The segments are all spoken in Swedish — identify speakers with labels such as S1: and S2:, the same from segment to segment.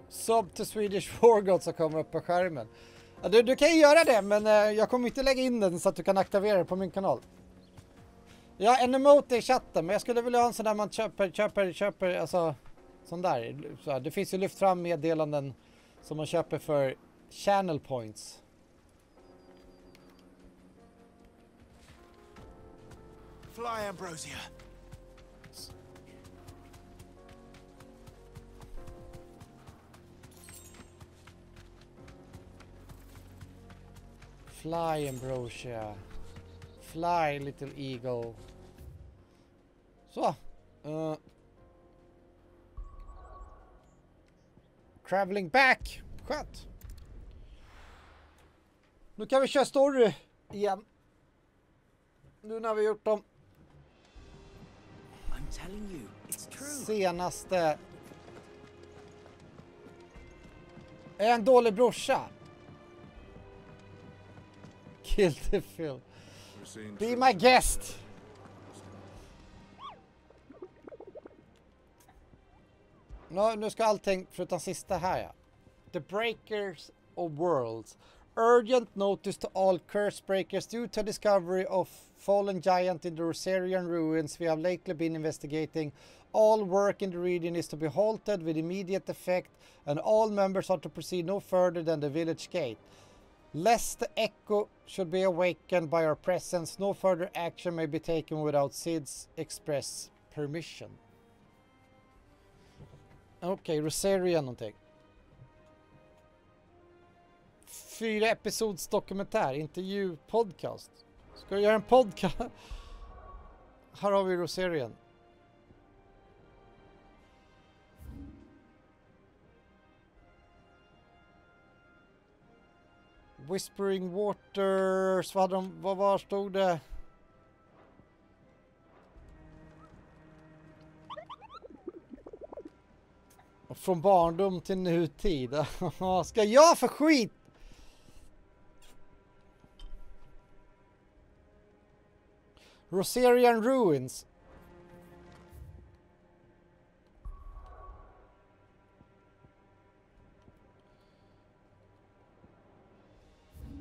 S1: Sub to Swedish War Gods som kommer upp på skärmen. Ja, du kan ju göra det, men jag kommer inte lägga in den så att du kan aktivera det på min kanal. Ja, en emote i chatten, men jag skulle vilja ha en sån där man köper, alltså sån där. Så här, det finns ju lyft fram meddelanden som man köper för channel points.
S2: Fly, Ambrosia.
S1: Fly, Ambrosia. Fly, little eagle. Så. Traveling back. Skönt. Nu kan vi köra story igen. Nu när vi gjort dem. Senaste. Är en dålig brorsa? Kill the film. Be my guest. Nu ska allting förutom sista här, ja. The Breakers of Worlds. Urgent notice to all curse breakers due to discovery of fallen giant in the Rosarian ruins. We have lately been investigating. All work in the region is to be halted with immediate effect, and all members are to proceed no further than the village gate. Lest the echo should be awakened by our presence, no further action may be taken without Sid's express permission. Okej, Rosarian någonting. 4 episods dokumentär, intervju, podcast. Ska du göra en podcast? Här har vi Rosarian. Whispering Waters, vad var stod det? Från barndom till nutid. Ska jag för skit? Rosarian Ruins.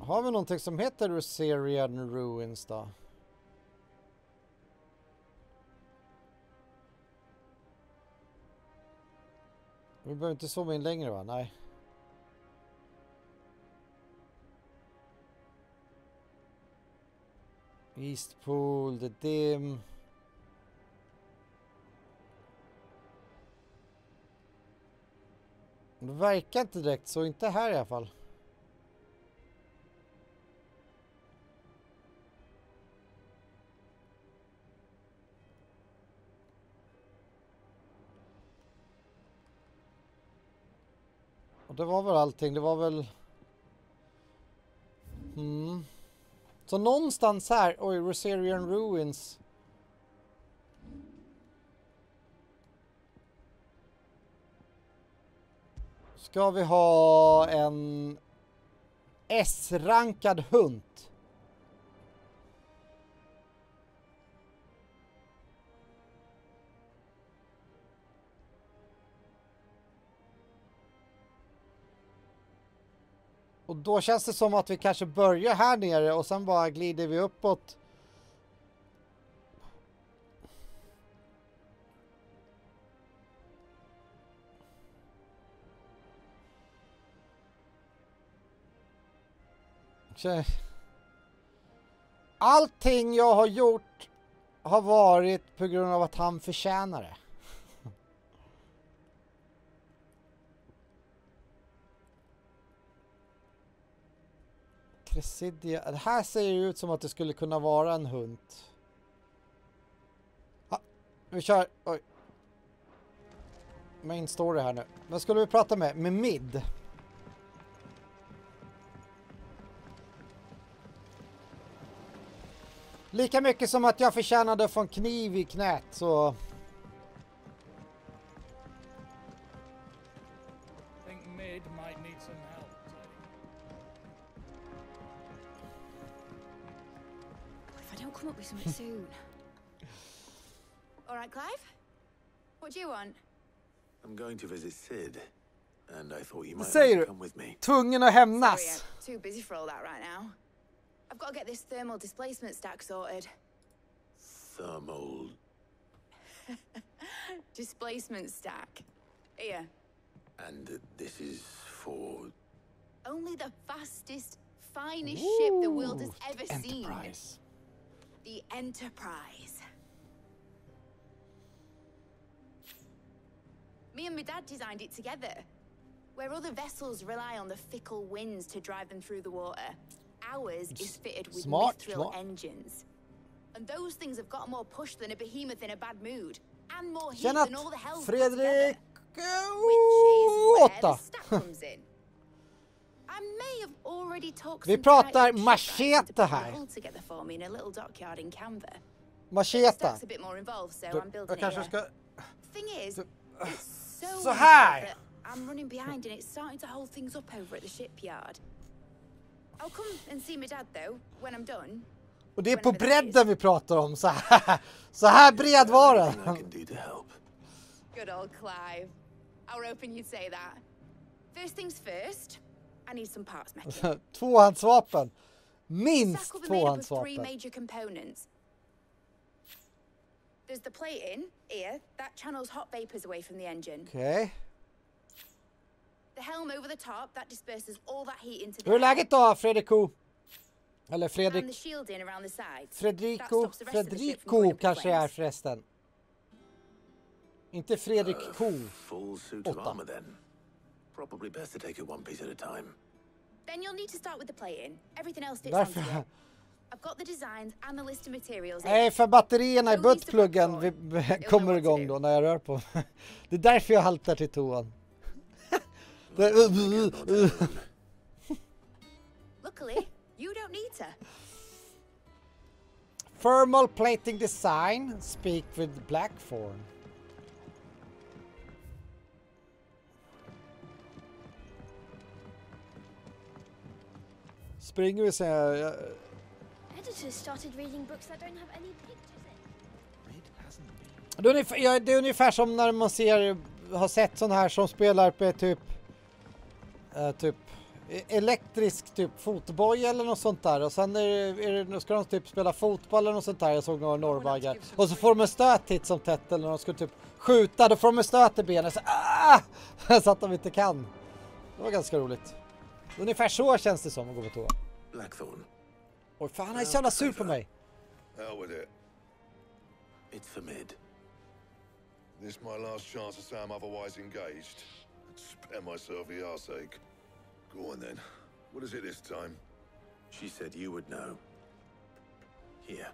S1: Har vi någonting som heter Rosarian Ruins då? Vi behöver inte zooma in längre, va? Nej. Eastpool, The Dim. Det verkar inte direkt så, inte här i alla fall. Och det var väl allting, det var väl... Så någonstans här, oj, Rosarian Ruins. Ska vi ha en S-rankad hund? Och då känns det som att vi kanske börjar här nere och sen bara glider vi uppåt. Allting jag har gjort har varit på grund av att han förtjänar det. Cressidia. Det här ser ju ut som att det skulle kunna vara en hund. Vi kör. Oj. Main story här nu. Vad skulle vi prata med? Med Mid. Lika mycket som att jag förtjänade från kniv i knät, så...
S3: Come up with something soon. All right, Clive? What do you want?
S2: I'm going to visit Sid. And I thought you
S1: Vad
S2: might
S1: säger
S2: like
S1: du?
S2: to come with me.
S1: Tvungen att
S3: Sorry,
S1: hämnas.
S3: I'm too busy for all that right now. I've got to get this thermal displacement stack sorted.
S2: Thermal.
S3: Displacement stack. Here.
S2: And this is for...
S3: Only the fastest, finest ship the world has ever seen.
S1: Enterprise.
S3: The Enterprise. Me and my dad designed it together. Where other vessels rely on the fickle winds to drive them through the water, ours is fitted with mithril engines. And those things have got more push than a behemoth in a bad mood. And more heat
S1: Tjena,
S3: than all the hell
S1: Fredrik.
S3: Which is where the
S1: 8.
S3: stack comes in. I may have already talked
S1: Vi
S3: some
S1: pratar
S3: tight
S1: machete
S3: shit
S1: här.
S3: all together for me in a little dockyard in Canva.
S1: Machete.
S3: Stack's a bit more involved, so I'm building
S1: Jag kanske
S3: it
S1: ska...
S3: here. Thing is, it's so
S1: Så här.
S3: that I'm running behind and it's starting to hold things up over at the shipyard. I'll come and see my dad though when I'm done.
S1: Och det är på bredden vi pratar om. Så här bred var den.
S2: I can do to help.
S3: Good old Clive. I was hoping you'd say that. First things first, I need some parts making.
S1: Tvåhandsvapen. Minst
S3: Stack will be made up of 3
S1: tvåhandsvapen.
S3: major components. There's the plating here that channels hot vapors away from the engine.
S1: Okej.
S3: The helm over the top that disperses all that heat into the
S1: Hur är läget då, Fredrico? Eller
S3: and
S1: Fredrik.
S3: the shielding around the sides.
S1: Fredrico. Fredrico kanske är förresten. Inte Fredrik Ko.
S2: Full suit of
S1: 8.
S2: armor then. Probably best to take it one piece at a time.
S3: Then you'll need to start with the plating. Everything else fits onto
S1: Varför?
S3: it. I've got the designs and the list of materials.
S1: Nej, för batterierna i buttpluggen kommer igång då när jag rör på. Det är därför jag haltar till toan.
S3: Luckily, you don't need to.
S1: Thermal plating design. Speak with Blackthorn. Springer vi sen.
S4: Editors started reading books that don't have any pictures in.
S1: Det är ungefär som när man har sett sån här som spelar på typ elektrisk typ fotboll eller något sånt där. Och sen ska de typ spela fotboll eller något sånt där. Jag såg några norrbaggar. Och så får de en stöt hit som tätt eller de ska typ skjuta. Då får de en stöt i benen. Så att de inte kan. Det var ganska roligt. Ungefär så känns det som att gå på toa.
S2: Blackthorn.
S1: Oj fan, han är så jävla sur på mig.
S5: Hell with it.
S2: It's for mid.
S5: This my last chance to say I'm otherwise engaged. Spare myself the arseache. Go on then. What is it this time?
S2: She said you would know. Here.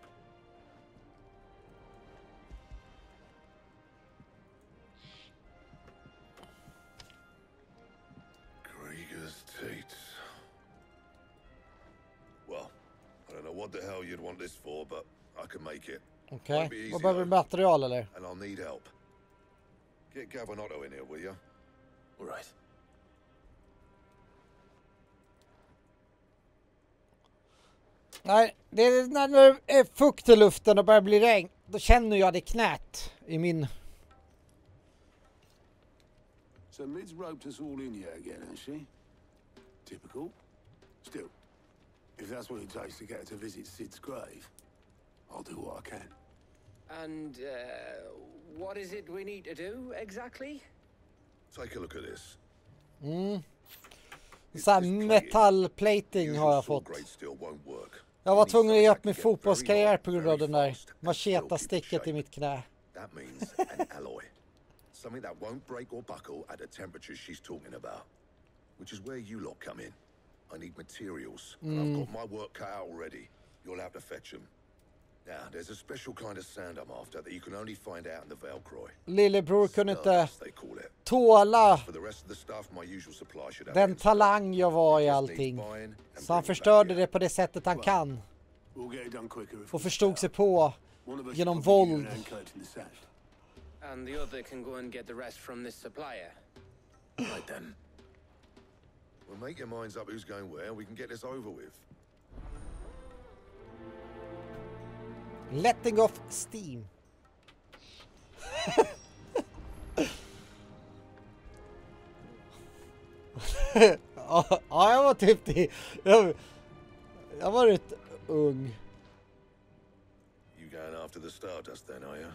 S5: Krieger's teats. Well, I don't know what the hell you'd want this for, but I can make it.
S1: Okej, vad behöver vi material eller?
S5: And I'll need help. Get Gavin in here, will you?
S2: All right.
S1: Nej, det är när det är fukt i luften och börjar bli regn. Då känner jag det knät i min...
S6: So Mid's roped us all in here again, has she? Typical. Still, if that's what it takes to get her to visit Sid's grave, I'll do what I can.
S7: And what is it we need to do exactly?
S5: Take a look at this.
S1: Så här metallplating har jag fått. Jag var tvungen att ge upp min fotbollskarriär på grund av den där macheta-sticket i mitt knä.
S5: That means an alloy. Something that won't break or buckle at the temperatures she's talking about. Which is where you lot come in. I need materials. And I've got my work cut out already. You'll have to fetch them. Now, there's a special kind of sand I'm after that you can only find out in the Velcroy.
S1: Lillebror kunde inte
S5: They call it.
S1: tåla
S5: For the rest of the stuff, my usual supply should have
S1: den
S5: it in
S1: talang jag var i
S5: stock.
S1: allting.
S5: Just need buying and
S1: Så han
S5: bringing
S1: förstörde
S5: back
S1: det på det sättet han kan.
S6: We'll get it done quicker if
S1: Och
S6: we
S1: förstod sig
S6: start.
S1: på
S6: One of us
S1: genom
S6: should probably
S1: våld.
S6: get an anchor in the sand.
S7: And the other can go and get the rest from this supplier.
S2: Right then.
S5: Well, make your minds up who's going where, and we can get this over with.
S1: Letting off steam. Ja, jag var typ jag var rätt ung.
S5: You going after the Stardust then, are you?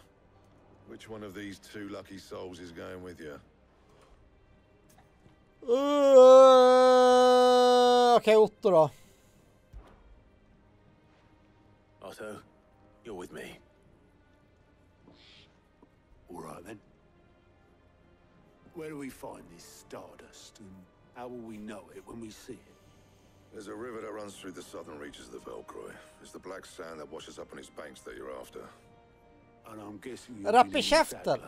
S5: Which one of these two lucky souls is going with you?
S1: Okej, Otto då.
S6: Otto, you're with me. All right then. Where do we find this Stardust, and how will we know it when we see it?
S5: There's a river that runs through the southern reaches of the Velcroy. It's the black sand that washes up on its banks that you're after.
S6: And I'm guessing
S1: Rapp i käften.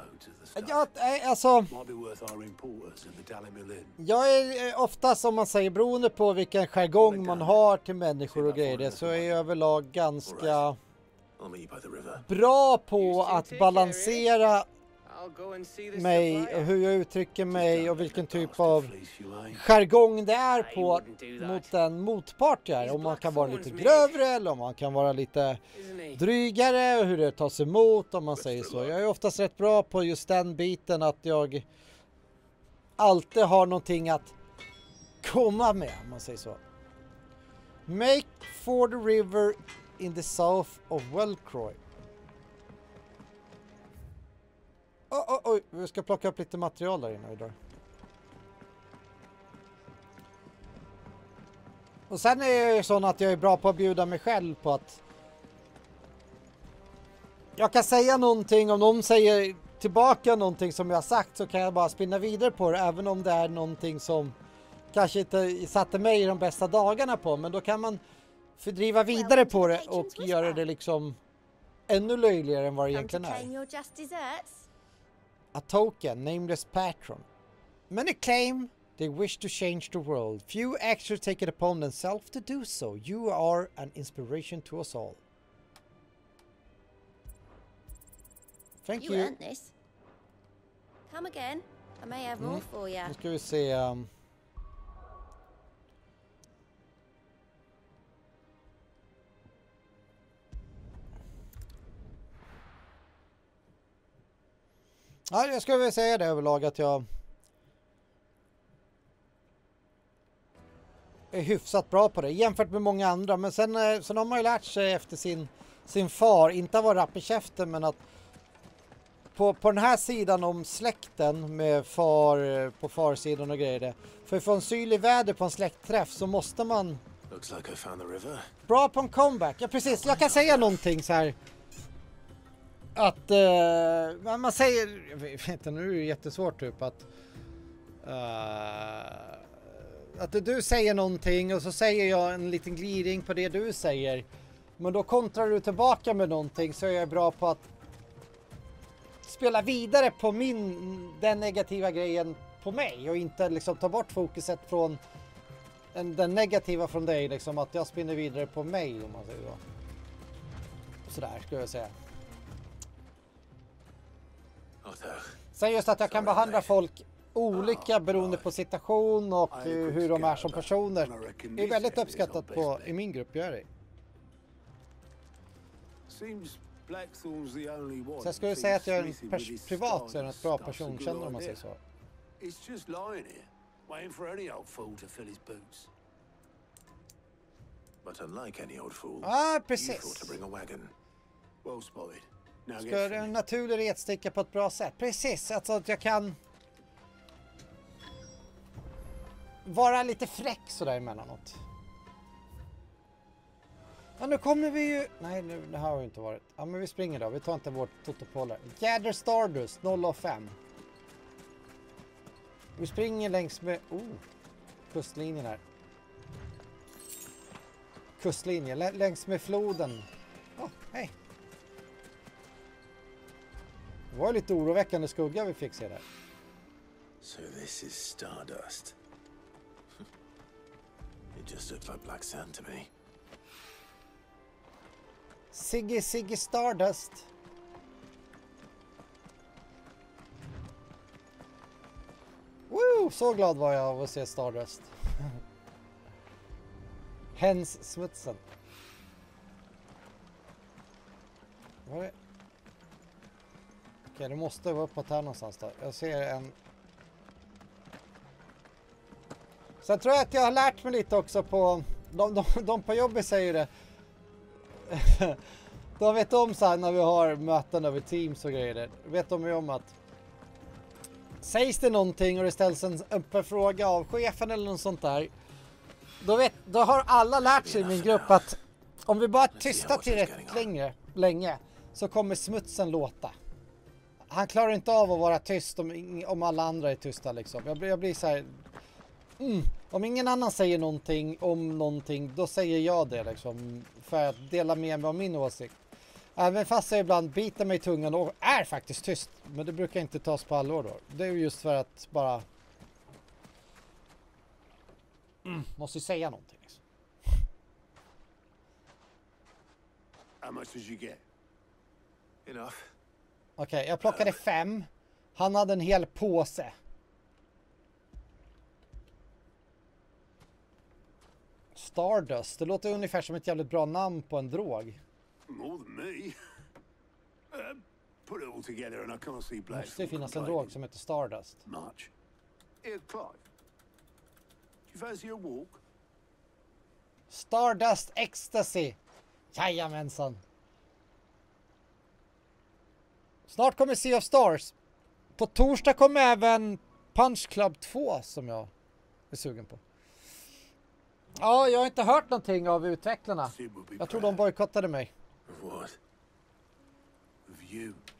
S1: Ja, alltså,
S6: might be worth our importers in the Dalimilin.
S1: jag är ofta, som man säger, beroende på vilken jargong man har till människor och grejer, så är jag överlag ganska bra på att balansera mig och hur jag uttrycker mig och vilken typ av jargong det är på mot den motpart jag är. Om man kan vara lite grövre eller om man kan vara lite drygare och hur det tas emot, om man säger så. Jag är oftast rätt bra på just den biten, att jag alltid har någonting att komma med, om man säger så. Make for the river in the south of Velcroy. Oj, vi ska plocka upp lite material där inne idag. Och sen är jag ju sån att jag är bra på att bjuda mig själv på att jag kan säga någonting, om någon säger tillbaka någonting som jag har sagt, så kan jag bara spinna vidare på det, även om det är någonting som kanske inte satte mig i de bästa dagarna på, men då kan man fördriva vidare på det och göra det liksom ännu löjligare än vad det egentligen är. A token, nameless patron. Many claim they wish to change the world. Few actually take it upon themselves to do so. You are an inspiration to us all. Thank you.
S4: You earned this. Come again. I may have more for you.
S1: Nu ska vi se. Ja, jag skulle väl säga det överlag att jag är hyfsat bra på det jämfört med många andra. Men sen har man ju lärt sig efter sin far, inte att vara rapp i käften, men att på den här sidan om släkten med far på farsidan och grejer, för att få en syrlig väder på en släktträff så måste man bra på en comeback. Ja, precis, jag kan säga någonting så här att man säger, jag vet inte, nu är det jättesvårt typ att du säger någonting och så säger jag en liten glidning på det du säger, men då kontrar du tillbaka med någonting, så är jag bra på att spela vidare på den negativa grejen på mig och inte liksom ta bort fokuset från den negativa från dig, liksom att jag spinner vidare på mig, om man säger så. Sådär skulle jag säga. Sen just att jag kan behandla folk olika beroende på situation och hur de är som personer. Det är väldigt uppskattat i min grupp, gör det. Så jag skulle säga att jag är en privat så är en bra personkännare, om man säger så. Precis. Ska en naturlig retsticka på ett bra sätt. Precis, alltså att jag kan vara lite fräck sådär emellanåt. Ja, nu kommer vi ju... Nej, det här har ju inte varit. Ja, men vi springer då. Vi tar inte vårt totopålar. Gather Stardust 0:5. Vi springer längs med... kustlinjen här. Kustlinjen. Längs med floden. Hej. Det var lite oroväckande skugga vi fick se där.
S6: So this is Stardust. It just looks like black sand to me.
S1: Siggy Stardust. Woo! Så glad var jag av att se Stardust. Hens Smutsen. Vad är det? Okej, det måste vara uppåt här någonstans då. Jag ser en... Sen tror jag att jag har lärt mig lite också på... De på jobbet säger det. De vet om så här när vi har möten över Teams och grejer. Vet de ju om att... Sägs det någonting och det ställs en öppen fråga av chefen eller något sånt där. Då har alla lärt sig i min grupp att om vi bara tystar tillräckligt länge så kommer smutsen låta. Han klarar inte av att vara tyst om alla andra är tysta liksom. Jag blir så här... Om ingen annan säger någonting om någonting, då säger jag det liksom. För att dela med mig av min åsikt. Även fast jag ibland biter mig i tungan och är faktiskt tyst. Men det brukar inte tas på allvar då. Det är just för att bara... måste ju säga någonting liksom.
S6: How much did you get?
S2: Enough.
S1: Okej, jag plockade 5. Han hade en hel påse. Stardust. Det låter ungefär som ett jävligt bra namn på en drog.
S6: More than me. Put it all together and I can't see black.
S1: Måste det finnas en drog som heter Stardust.
S6: Much. Here, Clive. Do you fancy a walk?
S1: Stardust Ecstasy. Jajamensan. Snart kommer Sea of Stars. På torsdag kommer även Punch Club 2 som jag är sugen på. Ja, jag har inte hört någonting av utvecklarna. Jag tror de bojkottade mig.
S2: What?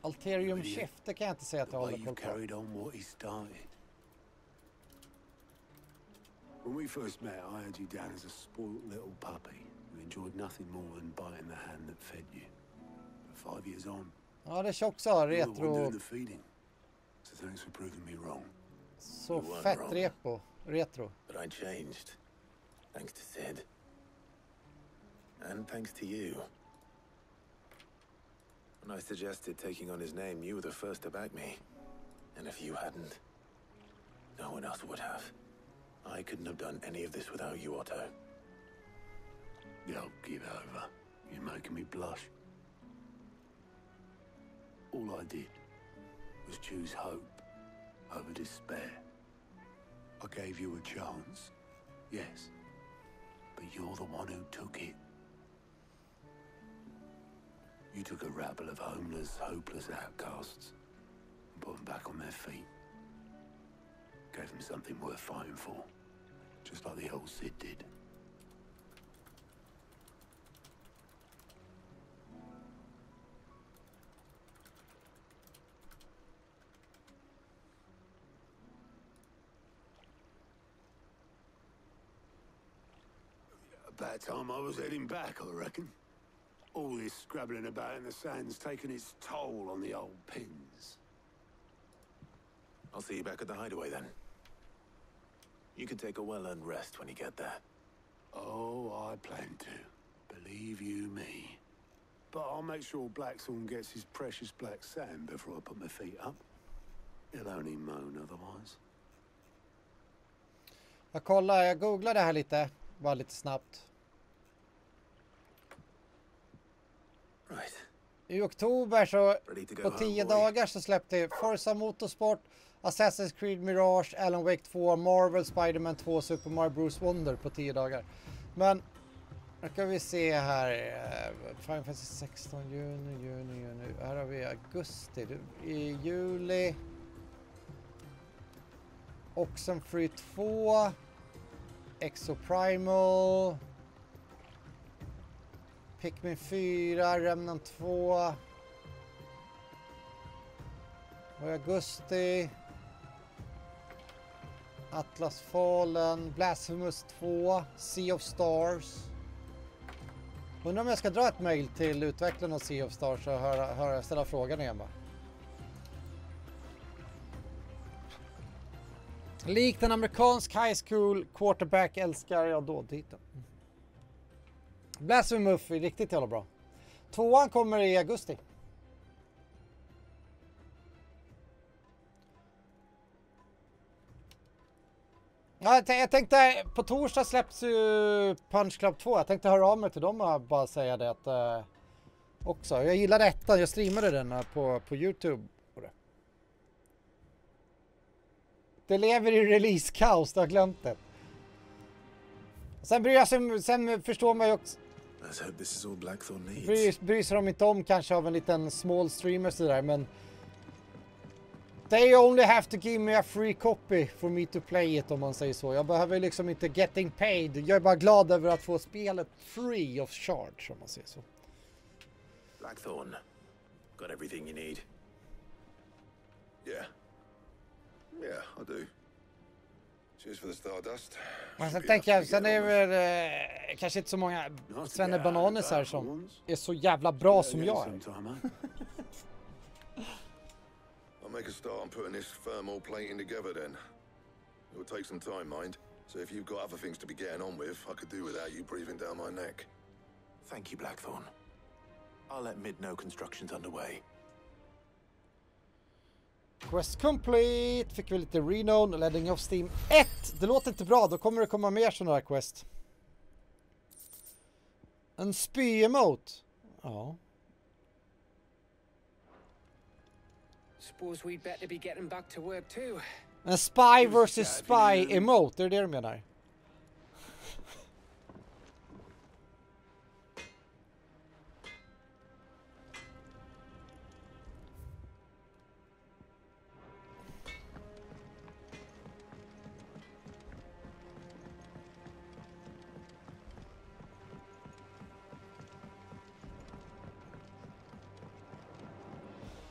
S1: Alterium Shift, det kan jag inte säga att jag håller koll på.
S6: When we first met, I had you down as a spoilt little puppy who enjoyed nothing more than biting the hand that fed you. But 5 years on,
S1: ja, det är också retro.
S6: So thanks for proving me wrong.
S1: Så fett retro.
S2: But I changed. Thanks to Sid. And thanks to you. When I suggested taking on his name, you were the first to back me. And if you hadn't, no one else would have. I couldn't have done any of this without you, Otto.
S6: Yo, give over. You're making me blush. All I did was choose hope over despair. I gave you a chance, yes, but you're the one who took it. You took a rabble of homeless, hopeless outcasts and put them back on their feet. Gave them something worth fighting for, just like the old Sid did. About time I was heading back, I reckon. All this scrabbling about in the sand's taken its toll on the old pins.
S2: I'll see you back at the hideaway then. You can take a well-earned rest when you get there.
S6: Oh, I plan to. Believe you me. But I'll make sure Blackthorn gets his precious black sand before I put my feet up. He'll only moan otherwise.
S1: Jag googlar det här lite. Bara lite snabbt.
S2: Right.
S1: I oktober så på 10 dagar så släppte Forza Motorsport, Assassin's Creed Mirage, Alan Wake 2, Marvel, Spider-Man 2, Super Mario Bros. Wonder på 10 dagar. Men nu kan vi se här. Final Fantasy 16, juni. Här har vi augusti. I juli. Oxenfree 2. Exoprimal. Pikmin 4, Remnant 2. Och i augusti. Atlas Fallen, Blasphemous 2, Sea of Stars. Undrar om jag ska dra ett mail till utvecklarna av Sea of Stars och ställa frågan igen bara. Likt en amerikansk high school quarterback älskar jag då titeln. Blasphemous är riktigt jävla bra. 2:an kommer i augusti. Ja, jag tänkte, på torsdag släpps ju Punch Club 2. Jag tänkte höra av mig till dem och bara säga det att, också. Jag gillar detta, jag streamade den på YouTube. Det lever i release-kaos, du har glömt det. Sen förstår man ju också...
S2: Let's hope this is all Blackthorn needs.
S1: Bryr sig de inte om kanske av en liten small streamer sådär, men... They only have to give me a free copy for me to play it, om man säger så. Jag behöver liksom inte getting paid. Jag är bara glad över att få spelet free of charge, om man säger så.
S2: Blackthorn, got everything you need.
S5: Yeah, I do. Cheers for the stardust.
S1: Men sen tänker jag, sen är det väl kanske inte så många svennebananer här som är så jävla bra som jag är.
S5: I'll make a start on putting this thermal plating together then. It will take some time, mind. So if you've got other things to be getting on with, I could do without you breathing down my neck.
S2: Thank you, Blackthorn. I'll let Mid know construction's underway.
S1: Quest complete. Fick vi lite renown, letting off Steam 1. Det låter inte bra, då kommer det komma mer sådana här quest. En spy-emote. Ja.
S7: Suppose we'd better be getting back to work too.
S1: En spy versus spy emote, är det du menar?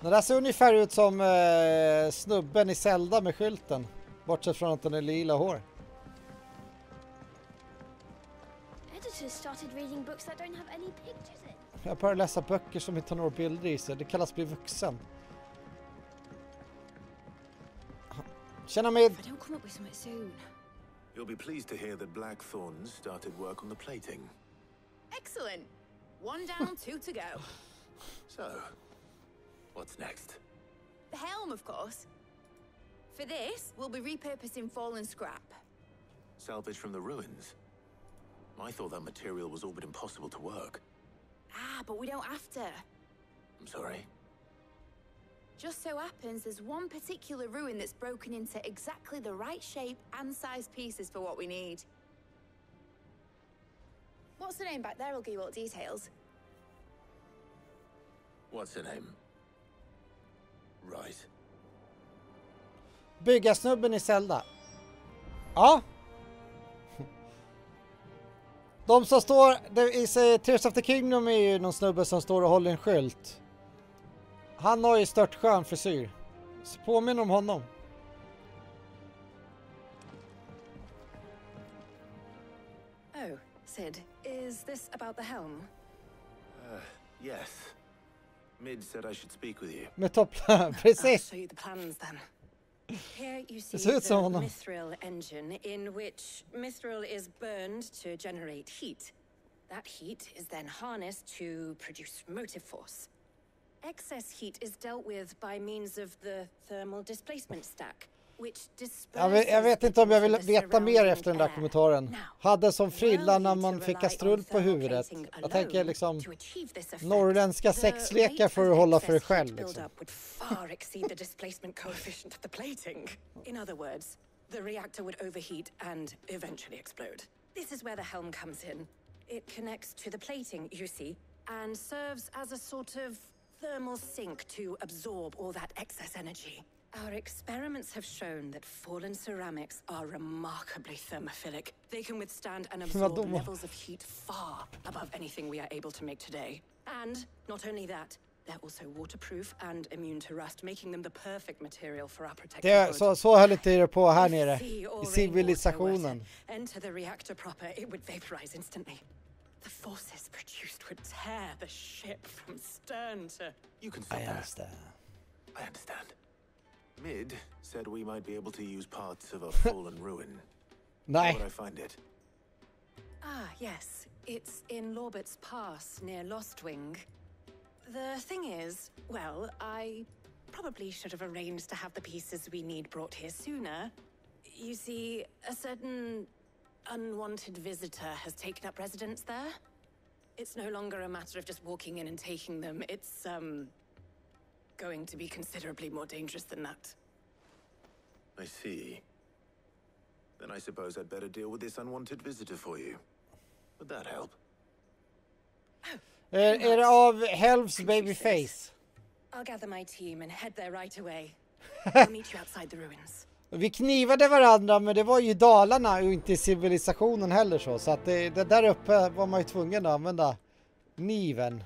S1: Det där ser ungefär ut som snubben i Zelda med skylten. Bortsett från att den är lila hår.
S4: Editors started reading books that don't have any pictures in.
S1: Jag börjar läsa böcker som inte har några bilder i sig. Det kallas bli vuxen. Tjena Mid.
S3: If I don't come up with something soon.
S2: You'll be pleased to hear that Blackthorn started work on the plating.
S3: Excellent. One down, two to go.
S2: So, what's next?
S3: The helm, of course. For this, we'll be repurposing fallen scrap.
S2: Salvage from the ruins? I thought that material was all but impossible to work.
S3: Ah, but we don't have to.
S2: I'm sorry.
S3: Just so happens there's one particular ruin that's broken into exactly the right shape and size pieces for what we need. What's the name back there? I'll give you all the details.
S2: What's her name? Right.
S1: Bygga snubben i Zelda. Ja. De som står i Tears of the Kingdom är ju någon snubbe som står och håller en skylt. Han har ju stört skön frisyr. Så påminner om honom.
S8: Oh, Sid, is this about the helm?
S2: Yes. Mid said I should speak with you.
S1: Med topplan,
S8: I'll
S1: precis.
S8: show you the plans then. Here you see
S1: ser ut som
S8: the
S1: honom.
S8: mithril engine, in which mithril is burned to generate heat. That heat is then harnessed to produce motive force. Excess heat is dealt with by means of the thermal displacement stack, which
S1: Jag vet inte om jag vill veta mer efter den där kommentaren. Hade som frilla när man fick kastrull på huvudet. Jag tänker liksom norrländska sexlekar för att hålla för dig själv. Liksom.
S8: In other words, the reactor would overheat and eventually explode. This is where the helm comes in. It connects to the plating, you see, and serves as a sort of thermal sink to absorb all that excess energy. Our experiments have shown that fallen ceramics are remarkably thermophilic. They can withstand and absorb levels of heat far above anything we are able to make today. And not only that, they're also waterproof and immune to rust, making them the perfect material for our protective.
S1: Så höll inte det på här nere i civilisationen.
S8: Enter the reactor proper, it would vaporize instantly. The forces produced would tear the ship from stern to...
S2: You can stop that. I understand. Mid said we might be able to use parts of a fallen ruin. Where would I find it?
S8: Ah, yes. It's in Lorbert's Pass near Lostwing. The thing is, well, I probably should have arranged to have the pieces we need brought here sooner. You see, a certain unwanted visitor has taken up residence there. It's no longer a matter of just walking in and taking them. It's, going to be considerably more dangerous than that.
S2: I see. Then I suppose I'd better deal with this unwanted visitor for you. Would that help?
S1: Är det av Helves babyface?
S8: I'll gather my team and head there right away. I'll meet you outside the ruins.
S1: Vi knivade varandra, men det var ju i Dalarna och inte i civilisationen heller så att det där uppe var man ju tvungen att använda kniven.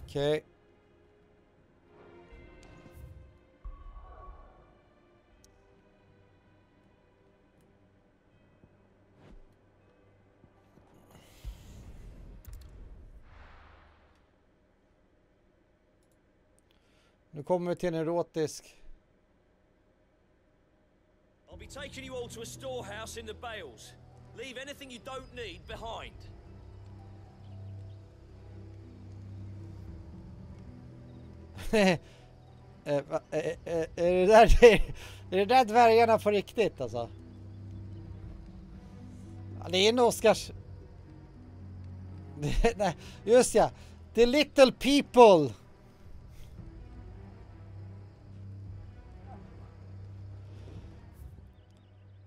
S1: Okej. Nu kommer vi till en erotisk.
S9: I'll be taking you all to a storehouse in the Bales. Leave anything you don't need behind.
S1: Är det där dvärgarna på riktigt alltså? Ja, det är en Oscars. Nej, just ja. The little people.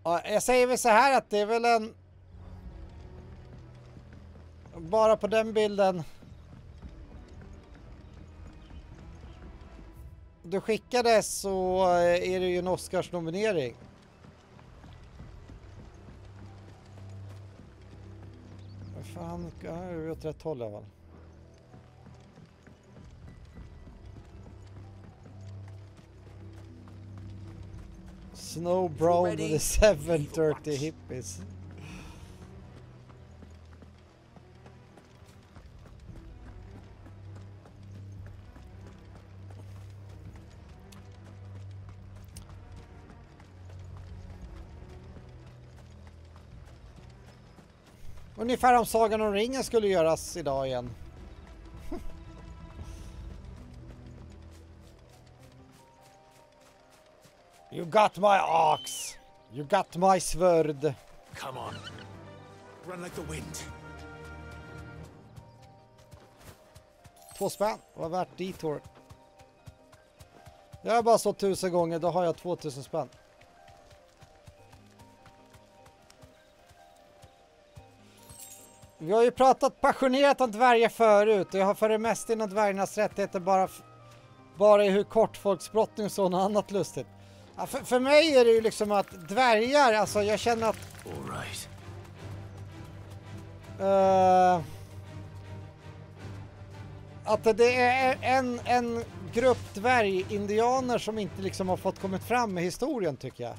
S1: Ja, jag säger väl så här att det är väl en... Bara på den bilden... Du skickade så är det ju en Oscars-nominering. Vad fan, jag är åt rätt håll i alla fall. Snow Brown and the 730 hippies. Ungefär om Sagan om ringen skulle göras idag igen. You got my ox. You got my svärd.
S2: Come on. Run like the wind.
S1: 2 spänn. Vad värt detour. Jag har bara så 1000 gånger. Då har jag 2000 spänn. Vi har ju pratat passionerat om dvärgar förut. Och jag har för det mesta inom dvärgarnas rättigheter bara i hur kort folksbrottning och sådant annat lustigt. Ja, för mig är det ju liksom att dvärgar, alltså jag känner att...
S2: All right.
S1: Att det är en grupp dvärgindianer som inte liksom har fått kommit fram med historien tycker jag.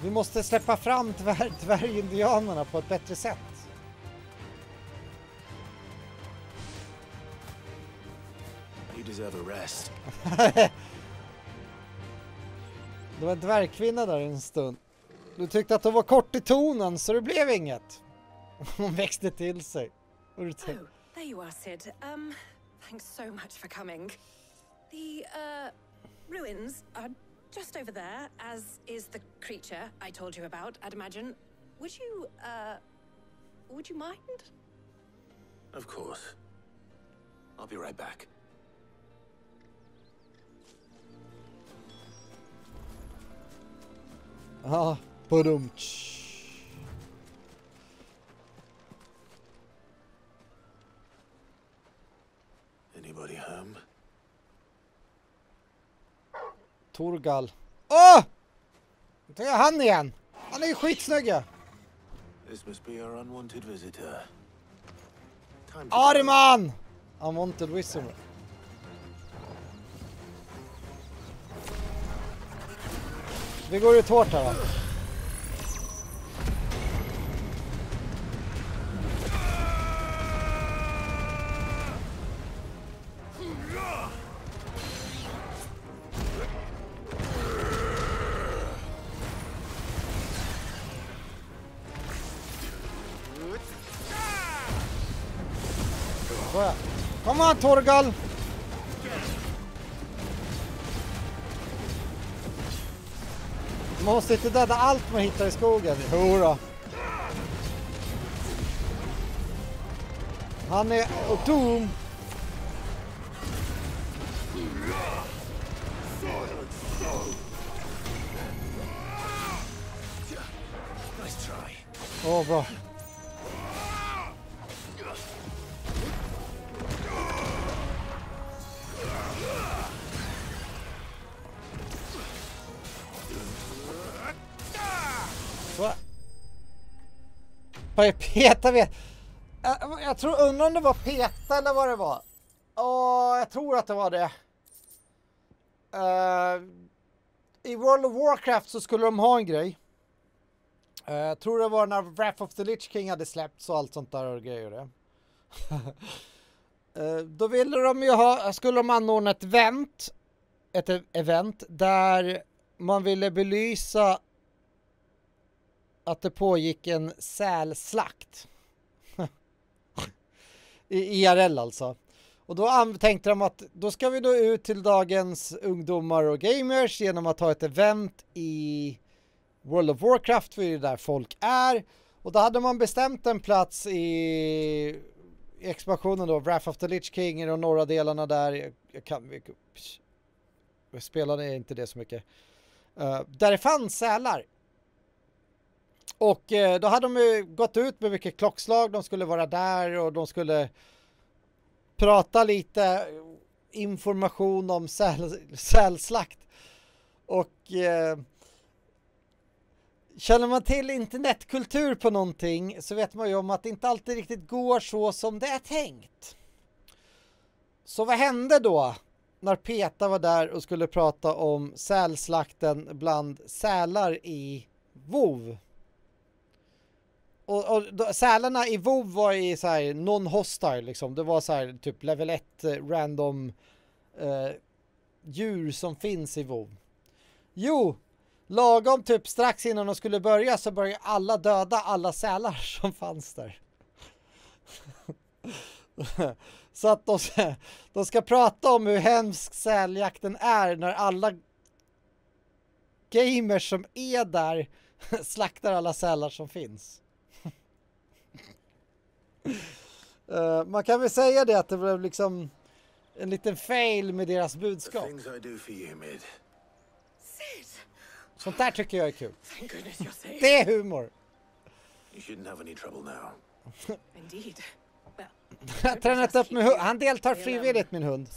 S1: Vi måste släppa fram dvärgindianerna på ett bättre sätt.
S2: You deserve a rest.
S1: Det var en dvärgkvinna där en stund. Du tyckte att hon var kort i tonen så det blev inget. Hon växte till sig.
S8: Oh, there you are, Sid. Thanks so much for coming. The, ruins are just over there, as is the creature I told you about, I'd imagine. Would you mind?
S2: Of course. I'll be right back.
S1: Ja, badum.
S2: Anybody home?
S1: Torgal. Åh! Det är han igen. Han är ju skitsnygg.
S2: This must be our unwanted visitor.
S1: Arman! Unwanted visitor. Vi går ut hårt här va? Kom on, Torgal! Man måste inte döda allt man hittar i skogen. Jo då. Han är dum. Åh, bra. Så. Vad är peta vet? Jag tror undrar om det var peta eller vad det var. Jag tror att det var det. I World of Warcraft så skulle de ha en grej. Jag tror det var när Wrath of the Lich King hade släppts och allt sånt där och grejer det. Då ville de ju skulle de anordna ett event där man ville belysa att det pågick en sälslakt. I IRL alltså. Och då tänkte de att då ska vi då ut till dagens ungdomar och gamers genom att ha ett event i World of Warcraft, för det är där folk är. Och då hade man bestämt en plats i expansionen då, Wrath of the Lich King i de norra delarna där. Jag spelade inte det så mycket. Där det fanns sälar. Och då hade de ju gått ut med vilket klockslag de skulle vara där och de skulle prata lite information om sälslakt. Och känner man till internetkultur på någonting så vet man ju om att det inte alltid riktigt går så som det är tänkt. Så vad hände då när Peta var där och skulle prata om sälslakten bland sälar i WoW? Och sälarna i WoW var i så här non-hostile liksom. Det var så här typ level 1 random djur som finns i WoW. Jo, lagom typ strax innan de skulle börja så började alla döda alla sälar som fanns där. Så att de ska prata om hur hemsk säljakten är när alla gamers som är där slaktar alla sälar som finns. Man kan väl säga det att det blev liksom en liten fail med deras budskap. Sånt där tycker jag är kul. Det är humor. Jag har tränat upp med hund. Han deltar frivilligt, min hund.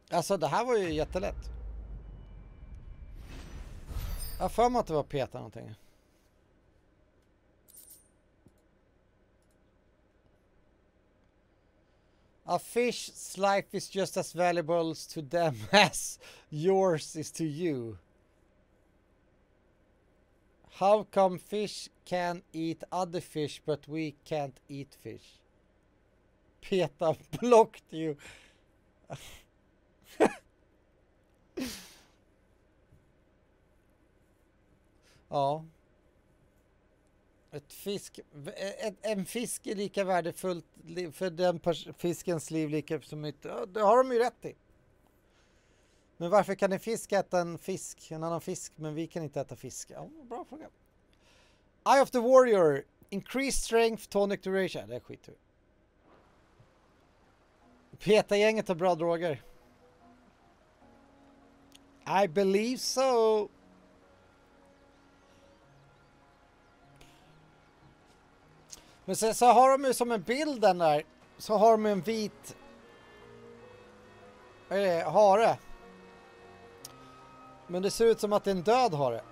S1: Alltså det här var ju jättelätt. Jag för mig att det var peta någonting. A fish's life is just as valuable to them as yours is to you. How come fish can eat other fish but we can't eat fish? Peta blocked you. Ja. En fisk är lika värdefullt för den fiskens liv lika som ett. Ja, det har de ju rätt i. Men varför kan en fisk äta en annan fisk, men vi kan inte äta fisk? Ja, bra fråga. Eye of the Warrior. Increased strength, tonic duration. Det är skit. Peta-gänget har bra droger. I believe so. Men sen så har de ju som en bild den där. Så har de en vit hare. Men det ser ut som att det är en död hare.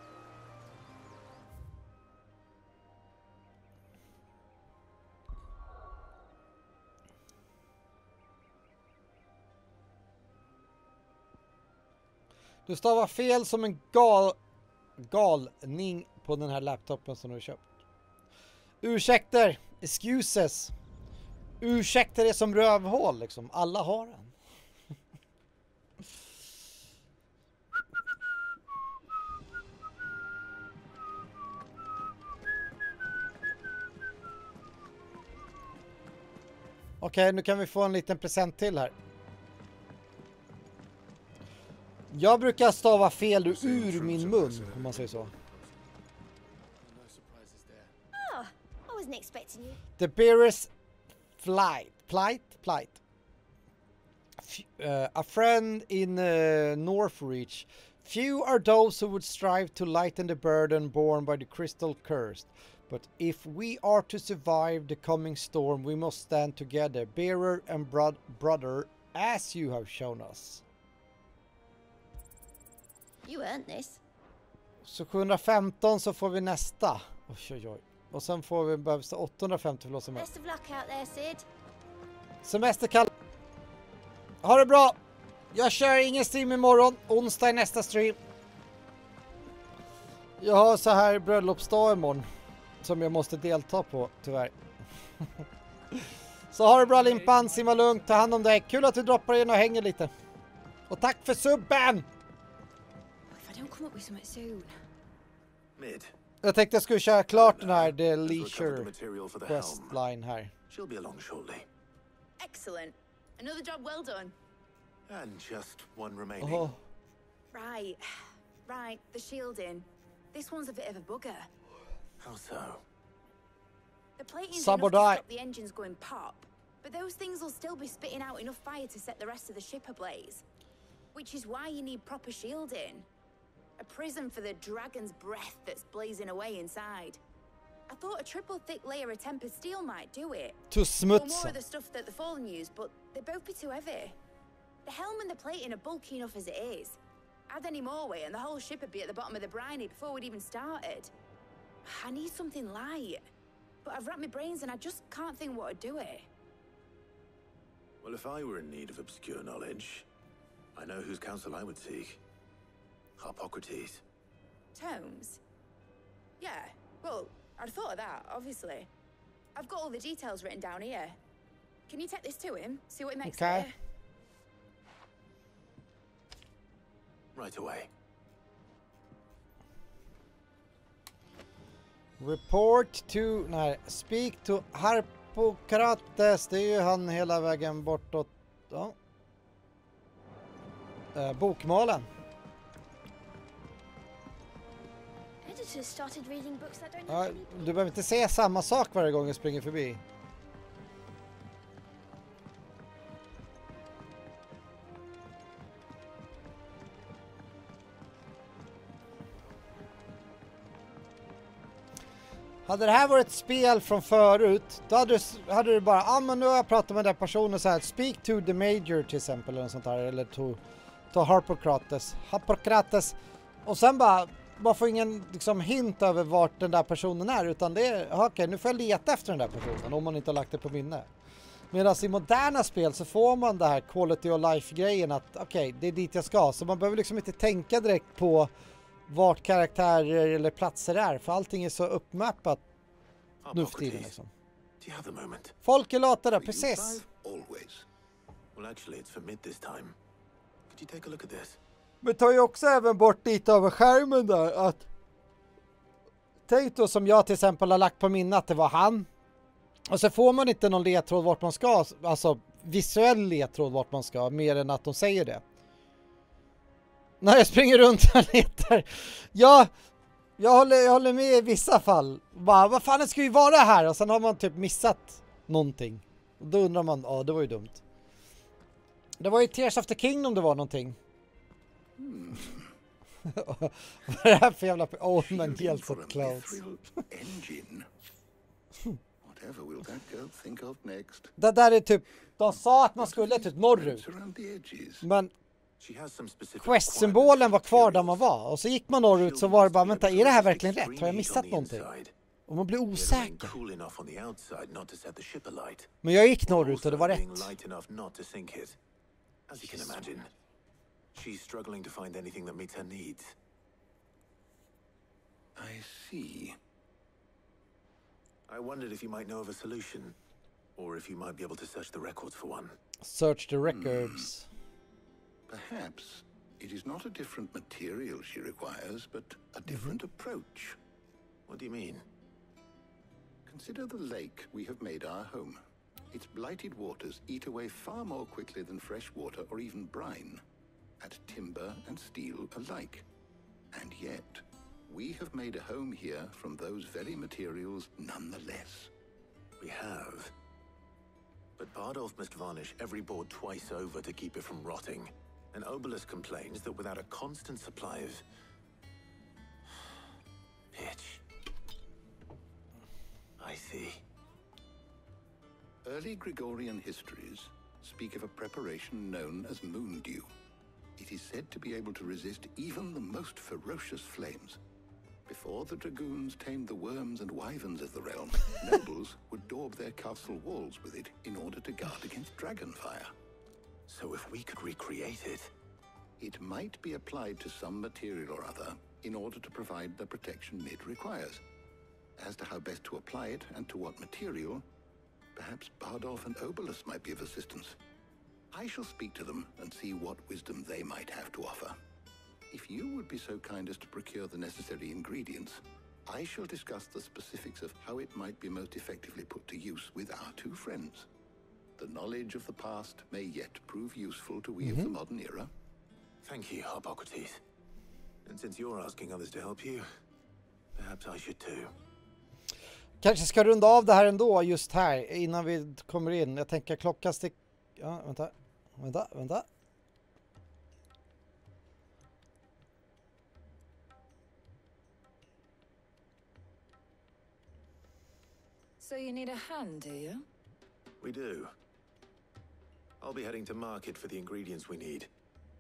S1: Du stavar fel som en galning på den här laptopen som du har köpt. Ursäkter, excuses. Ursäkter är som rövhål liksom. Alla har den. Okej, nu kan vi få en liten present till här. Jag brukar stava fel ur min mun, om man säger så. The bearer's plight. A friend in Northreach. Few are those who would strive to lighten the burden borne by the crystal cursed. But if we are to survive the coming storm, we must stand together, bearer and brother, as you have shown us.
S4: You earned this.
S1: Så 715 så får vi nästa. Oj, oj, oj. Och sen får vi behövs 850 för låsa med.
S4: Best of luck out there, Sid.
S1: Semesterkall. Ha det bra. Jag kör ingen stream imorgon. Onsdag är nästa stream. Jag har så här bröllopsdag imorgon. Som jag måste delta på, tyvärr. Så ha det bra Limpan, simma lugnt, ta hand om dig. Kul att du droppar in och hänger lite. Och tack för subben!
S4: If I don't come up with something soon.
S2: Mid.
S1: Jag tänkte jag skulle köra klart den här The Leisure Questline här.
S2: She'll be along shortly.
S3: Excellent. Another job well done.
S2: And just one remaining.
S1: Oh.
S3: Right, the shielding. This one's a bit of a bugger.
S2: How so?
S3: The plating's
S1: Sub or
S3: enough to
S1: die.
S3: stop the engines going pop, but those things will still be spitting out enough fire to set the rest of the ship ablaze. Which is why you need proper shielding. A prison for the dragon's breath that's blazing away inside. I thought a triple thick layer of tempered steel might do it.
S1: To
S3: Or more
S1: Smutsen.
S3: of the stuff that the Fallen use, but they'd both be too heavy. The helm and the plating are bulky enough as it is. Add any more weight and the whole ship would be at the bottom of the briny before we'd even started. I need something light. But I've racked my brains and I just can't think what would do it.
S2: Well, if I were in need of obscure knowledge, I know whose counsel I would seek. Hippocrates.
S3: Tomes? Yeah, well, I'd thought of that, obviously. I've got all the details written down here. Can you take this to him? See what he makes of
S1: Okay.
S3: it?
S2: Right away.
S1: Report to... Nej, speak to Harpokrates. Det är ju han hela vägen bortåt... Ja. Bokmalen.
S4: Editors started reading books that don't
S1: Ja,
S4: have any
S1: du behöver inte säga samma sak varje gång jag springer förbi. Hade det här varit ett spel från förut, då hade du bara, men nu har jag pratat med den personen så här, speak to the major till exempel eller något sånt där, eller to Harpokrates. Och sen bara får ingen liksom hint över vart den där personen är, utan det är, okej, nu får jag leta efter den där personen om man inte har lagt det på minne. Medan i moderna spel så får man det här quality of life-grejen att okej, det är dit jag ska. Så man behöver liksom inte tänka direkt på vart karaktärer eller platser är, för allting är så uppmappat nu för tiden liksom.
S2: Do you have a moment?
S1: Folk är latare, precis.
S5: Always.
S2: Well, actually, it's for mid this time. Could you take a look at this?
S1: Men tar ju också även bort lite av skärmen där att tänk då som jag till exempel har lagt på minne att det var han. Och så får man inte någon ledtråd vart man ska, alltså visuell ledtråd vart man ska, mer än att de säger det. När jag springer runt och letar. Jag håller med i vissa fall. Bara, vad fan, det ska ju vara här? Och sen har man typ missat någonting. Och då undrar man, ja, det var ju dumt. Det var ju Tears of the Kingdom det var någonting. Vad är det här för jävla... men helt så close.
S5: Whatever will that girl think of next?
S1: Det där är typ... De sa att man skulle typ norrut. Men quest-symbolen var kvar där man var. Och så gick man norrut så var det bara, vänta, är det här verkligen rätt? Har jag missat någonting? Och man blir osäker. Men jag gick norrut och det var rätt.
S2: As you can imagine, she's struggling to find anything that meets her needs.
S5: I see.
S2: I wondered if you might know of a solution, or if you might be able to search the records for one.
S1: Search the records.
S5: Perhaps it is not a different material she requires, but a different approach.
S2: What do you mean?
S5: Consider the lake we have made our home. Its blighted waters eat away far more quickly than fresh water or even brine, at timber and steel alike. And yet, we have made a home here from those very materials nonetheless.
S2: We have. But Bardolph must varnish every board twice over to keep it from rotting. And Obelus complains that without a constant supply of pitch. I see.
S5: Early Gregorian histories speak of a preparation known as moon dew. It is said to be able to resist even the most ferocious flames. Before the dragoons tamed the worms and wyverns of the realm, nobles would daub their castle walls with it in order to guard against dragon fire.
S2: So if we could recreate it...
S5: It might be applied to some material or other in order to provide the protection it requires. As to how best to apply it and to what material, perhaps Bardolph and Obelus might be of assistance. I shall speak to them and see what wisdom they might have to offer. If you would be so kind as to procure the necessary ingredients, I shall discuss the specifics of how it might be most effectively put to use with our two friends. The knowledge of the past may yet prove useful to we of the modern era.
S2: Thank you, Hippocrates. And since you're asking others to help you, perhaps I should too.
S1: Kanske ska runda av det här ändå just här innan vi kommer in. Jag tänker klockan stick... Ja, vänta.
S10: So you need a hand, do you?
S2: We do. I'll be heading to market for the ingredients we need.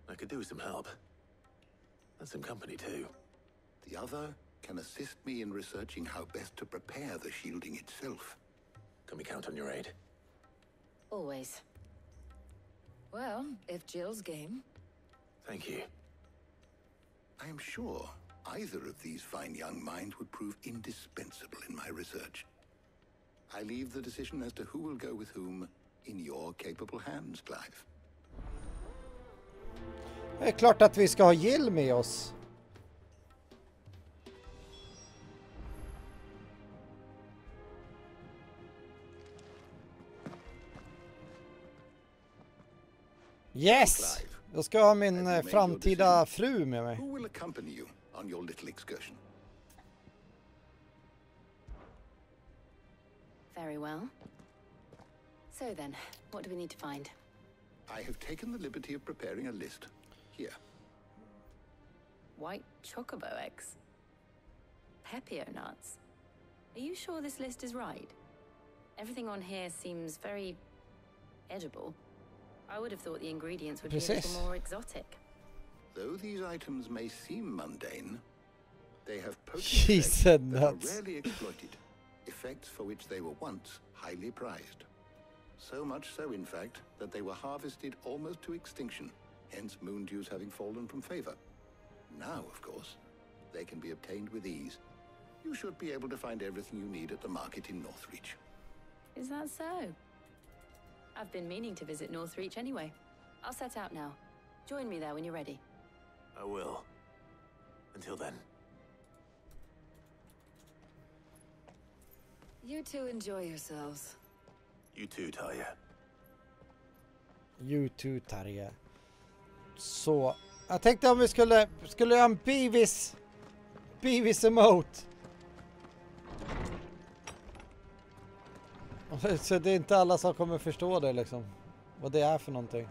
S2: I could do with some help. And some company too.
S5: The other can assist me in researching how best to prepare the shielding itself.
S2: Can we count on your aid?
S10: Always. Well, if Jill's game.
S2: Thank you.
S5: I am sure either of these fine young minds would prove indispensable in my research. I leave the decision as to who will go with whom in your capable hands, Clive.
S1: Det är klart att vi ska ha Gill med oss. Yes! Jag ska ha min framtida fru med mig.
S5: Who will accompany you on your little excursion?
S10: Very well. So then, what do we need to find?
S5: I have taken the liberty of preparing a list. Here.
S10: White chocobo eggs. Pepio nuts. Are you sure this list is right? Everything on here seems very edible. I would have thought the ingredients would be a little more exotic.
S5: Though these items may seem mundane, they have potent
S1: She
S5: effects
S1: said
S5: that are
S1: nuts.
S5: rarely exploited, effects for which they were once highly prized. So much so, in fact, that they were harvested almost to extinction, hence moon dews having fallen from favor. Now, of course, they can be obtained with ease. You should be able to find everything you need at the market in Northreach.
S10: Is that so? I've been meaning to visit Northreach anyway. I'll set out now. Join me there when you're ready.
S2: I will. Until then.
S10: You two enjoy yourselves.
S2: You too, Talia.
S1: You too, Tarja. Så, jag tänkte om vi skulle göra en Beavis emote. Så det är inte alla som kommer förstå det liksom. Vad det är för någonting.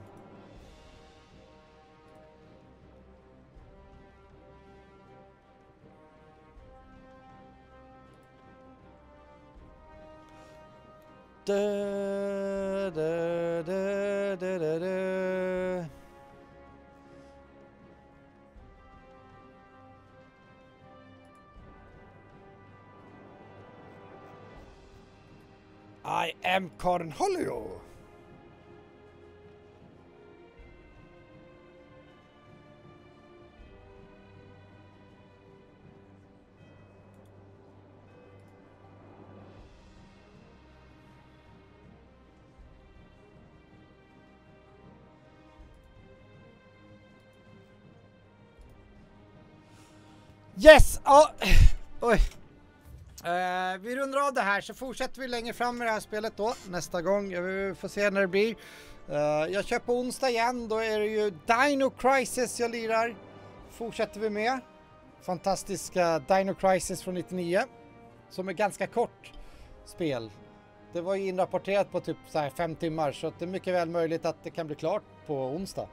S1: Da, da, da, da, da, da. I am Cornholio. Yes! Oh. Oj. Vi rundar av det här så fortsätter vi längre fram med det här spelet då nästa gång. Vi får se när det blir. Jag kör på onsdag igen. Då är det ju Dino Crisis jag lirar. Fortsätter vi med. Fantastiska Dino Crisis från 99. Som är ganska kort spel. Det var ju inrapporterat på typ så här 5 timmar, så att det är mycket väl möjligt att det kan bli klart på onsdag.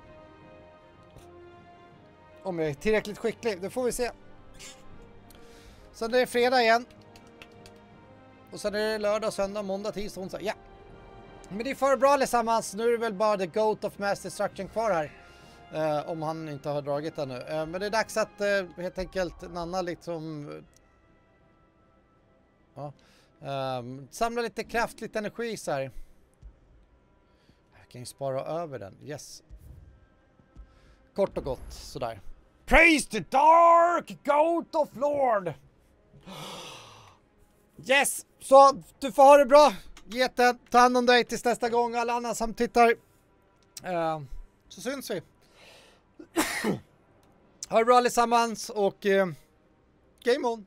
S1: Om jag är tillräckligt skicklig, det får vi se. Sen är det fredag igen. Och sen är det lördag, söndag, måndag, tisdag, onsdag. Ja. Men det är för bra allesammans. Nu är det väl bara the goat of mass destruction kvar här. Om han inte har dragit ännu. Men det är dags att helt enkelt Nanna liksom... Ja. Samla lite kraft, lite energi så här. Jag kan ju spara över den. Yes. Kort och gott, sådär. Praise the dark goat of Lord! Yes! Så du får ha det bra. Geten, ta hand om dig tills nästa gång. Alla andra som tittar. Så syns vi. Ha det bra allesammans och game on!